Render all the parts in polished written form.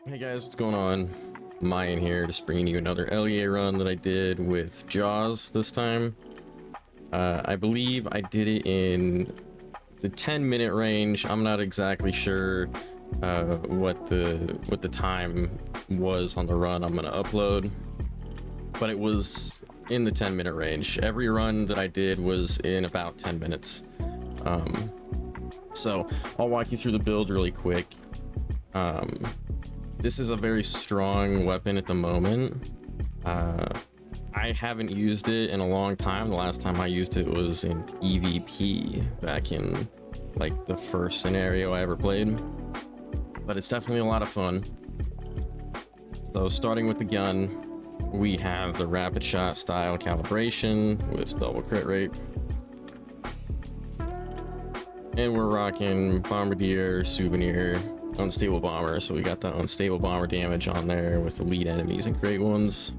Hey guys, what's going on? Mayan here, just bringing you another LEA run that I did with Jaws this time. I believe I did it in the 10-minute range. I'm not exactly sure what the time was on the run I'm gonna upload, but it was in the 10-minute range. Every run that I did was in about 10 minutes. So I'll walk you through the build really quick. This is a very strong weapon at the moment. I haven't used it in a long time. The last time I used it was in EVP back in like the first scenario I ever played. But it's definitely a lot of fun. So starting with the gun, we have the rapid shot style calibration with double crit rate. And we're rocking Bombardier, Souvenir, Unstable Bomber, so we got the Unstable Bomber damage on there with elite enemies and great ones.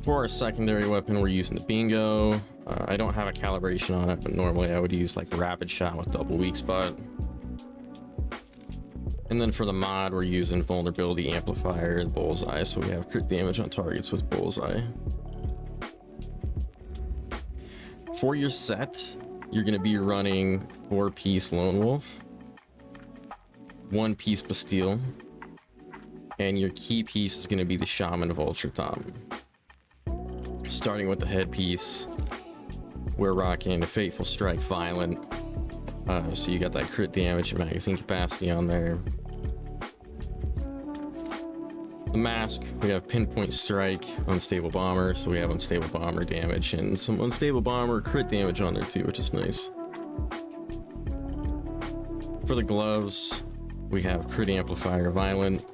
For our secondary weapon, we're using the Bingo. I don't have a calibration on it, but normally I would use like the Rapid Shot with double weak spot. And then for the mod, we're using Vulnerability Amplifier and Bullseye, so we have crit damage on targets with Bullseye. For your set, you're going to be running 4-piece Lone Wolf, 1-piece Bastille, and your key piece is going to be the Shaman Vulture Top. Starting with the headpiece, we're rocking Fateful Strike Violent, so you got that crit damage and magazine capacity on there. The mask, we have Pinpoint Strike, Unstable Bomber, so we have Unstable Bomber damage and some Unstable Bomber crit damage on there too, which is nice. For the gloves, we have Crit Amplifier Violent,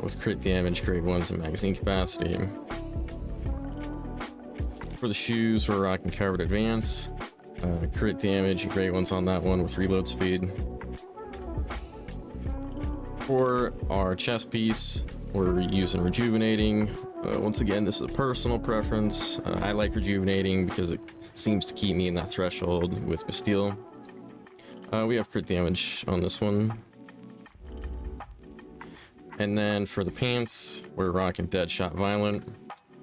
with crit damage, grade 1s, and magazine capacity. For the shoes, we're rocking Covered Advance, crit damage and grade 1s on that one with reload speed. For our chest piece, we're using Rejuvenating. Once again, this is a personal preference. I like Rejuvenating because it seems to keep me in that threshold with Bastille. We have crit damage on this one. And then for the pants, we're rocking Deadshot Violent,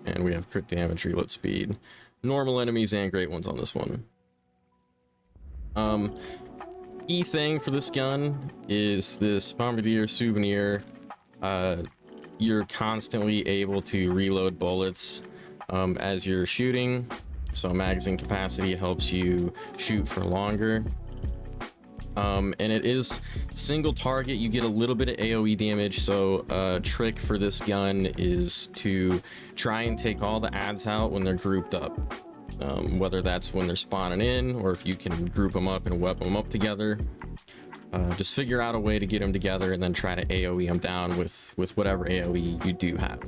and we have crit damage, reload speed, normal enemies, and great ones on this one. Key thing for this gun is this Bombardier Souvenir. You're constantly able to reload bullets as you're shooting, so magazine capacity helps you shoot for longer. And it is single target. You get a little bit of AoE damage, so a trick for this gun is to try and take all the adds out when they're grouped up, whether that's when they're spawning in or if you can group them up and web them up together. Just figure out a way to get them together and then try to AoE them down with whatever AoE you do have.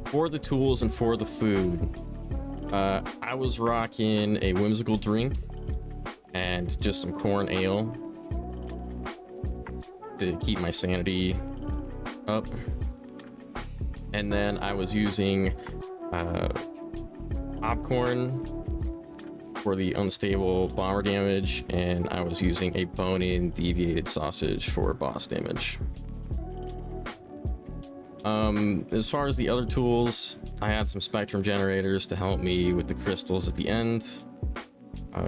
For the tools and for the food, I was rocking a Whimsical Drink and just some corn ale to keep my sanity up. And then I was using popcorn for the Unstable Bomber damage, and I was using a bone-in Deviated Sausage for boss damage. As far as the other tools, I had some Spectrum Generators to help me with the crystals at the end,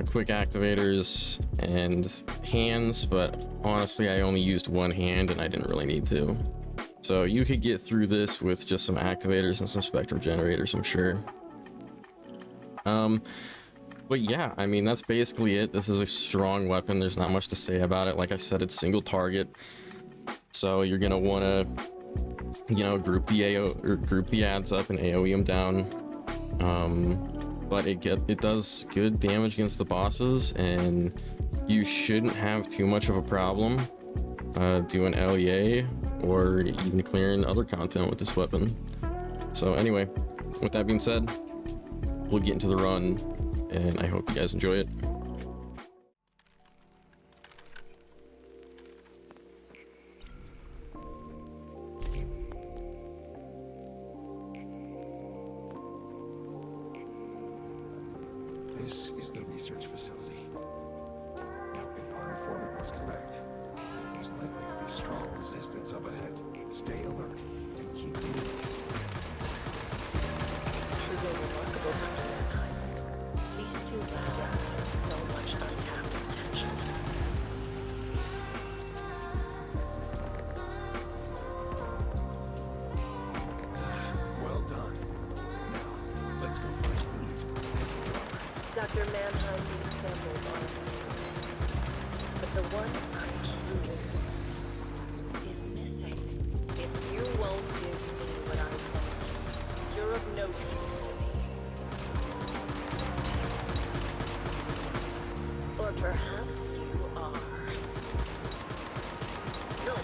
quick activators, and hands, but honestly I only used one hand and I didn't really need to. So you could get through this with just some activators and some Spectrum Generators, I'm sure. But yeah, I mean, that's basically it. This is a strong weapon. There's not much to say about it. Like I said, it's single target. So you're gonna wanna, you know, group the adds up and AoE them down. But it does good damage against the bosses, and you shouldn't have too much of a problem doing LEA or even clearing other content with this weapon. So anyway, with that being said, we'll get into the run, and I hope you guys enjoy it. This is the research facility. Now, if our informant was correct, Strong resistance up ahead. Stay alert and keep moving. Truly remarkable, Dr. Mannheim. These two lab rats have so much untapped potential. Well done. Now, let's go find Eve. Dr. Mannheim needs samples on me. But the one I truly want is missing. If you won't give me what I want, you're of no use to me. Or perhaps you are. No.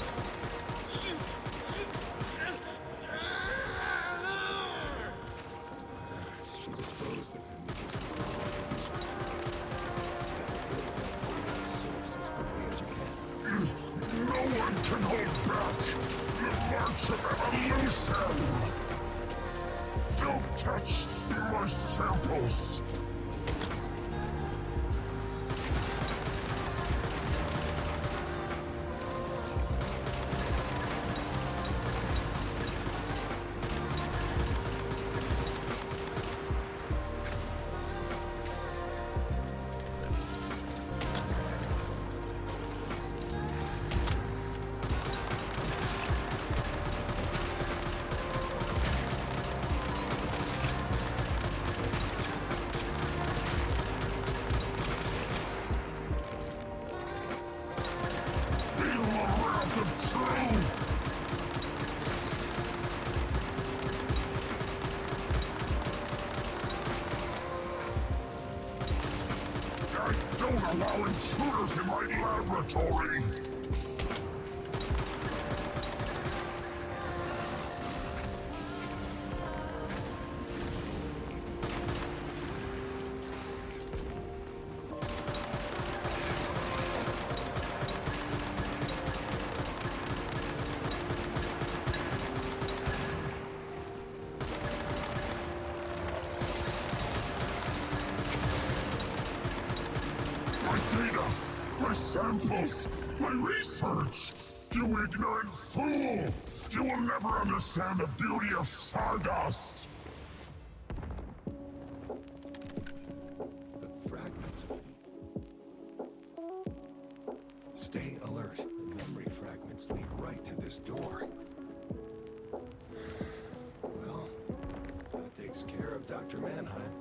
She disposed of him because he's no longer useful to me. Better deal with all these soaps as quickly as you can. No one can hold back the march of evolution! Don't touch my samples! Feel the wrath of truth! I don't allow intruders in my laboratory! My data, my samples, my research! You ignorant fool! You will never understand the beauty of Stardust! The fragments of the... Stay alert. The memory fragments lead right to this door. Well, that takes care of Dr. Mannheim.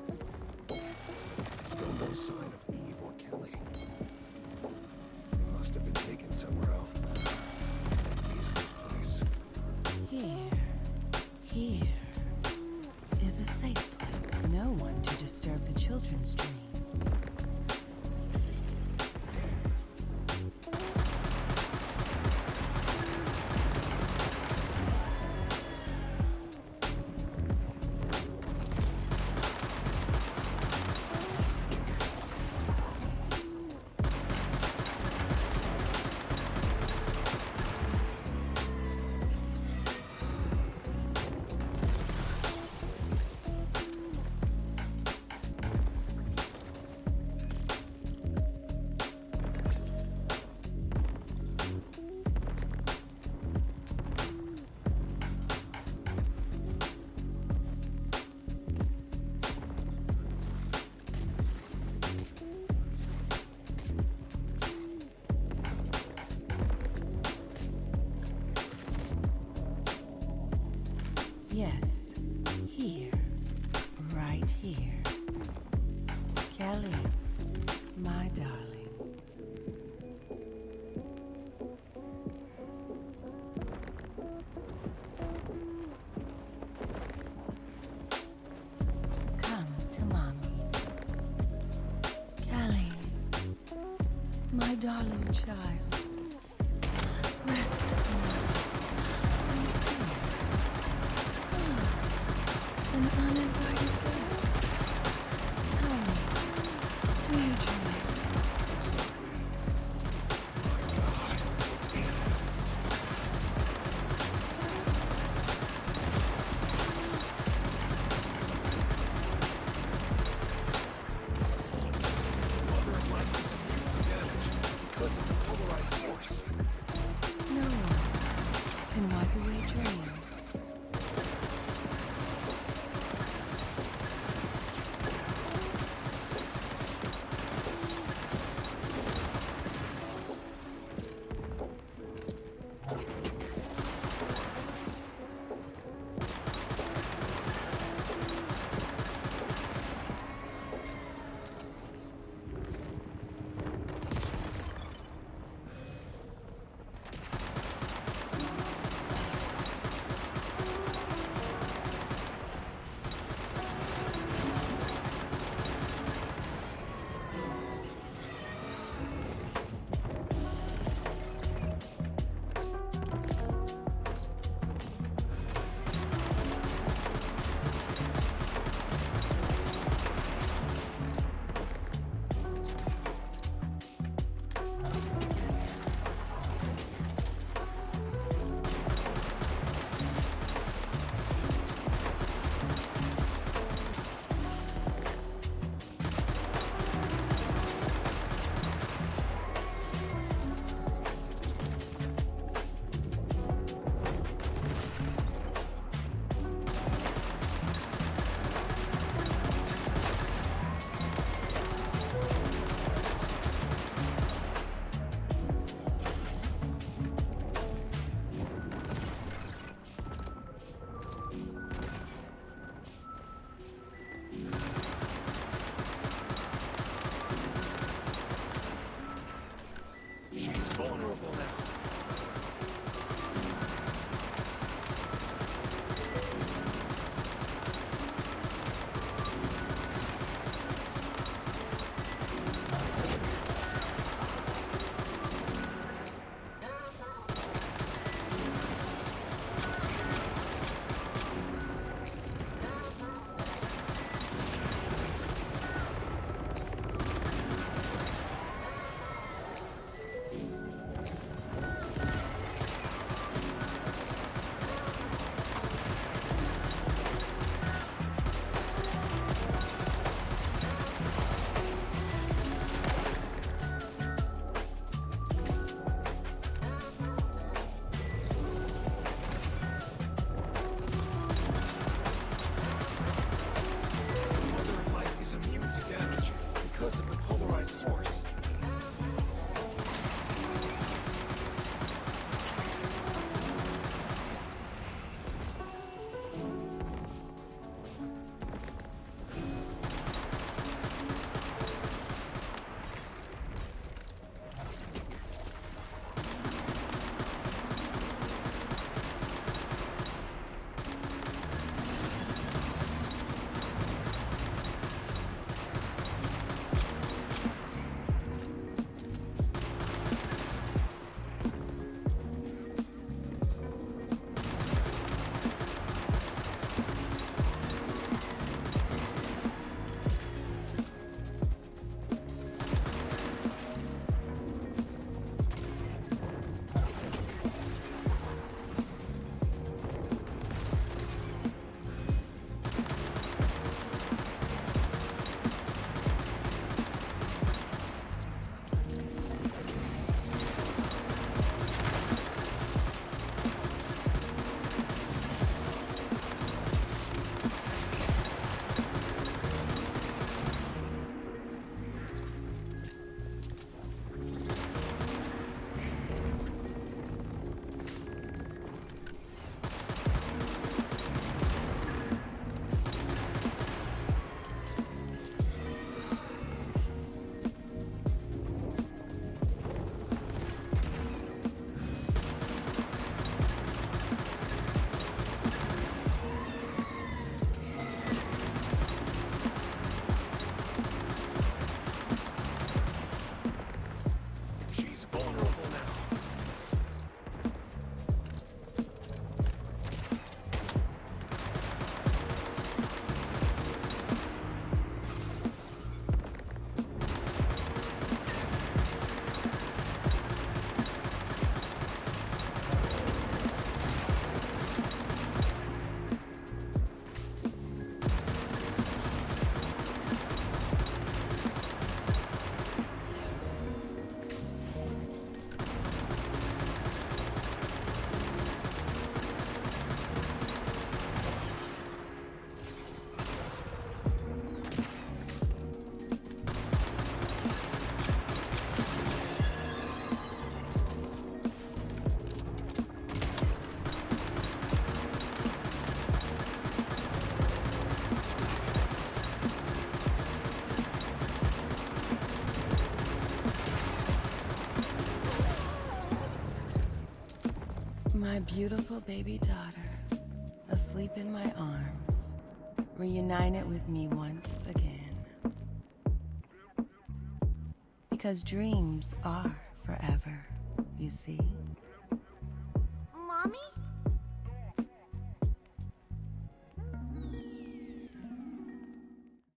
Still no sign of Eve or Kelly. They must have been taken somewhere else. At least this place. Here is a safe place. No one to disturb the children's dreams. Yes, here. Right here. Kelly, my darling. Come to mommy. Kelly, my darling child. Rest in an uninvited guest. Tell me, do you dream? My God, it's Eve. Mother of life is immune to damage because of the polarized My beautiful baby daughter, asleep in my arms, reunited with me once again. Because dreams are forever, you see.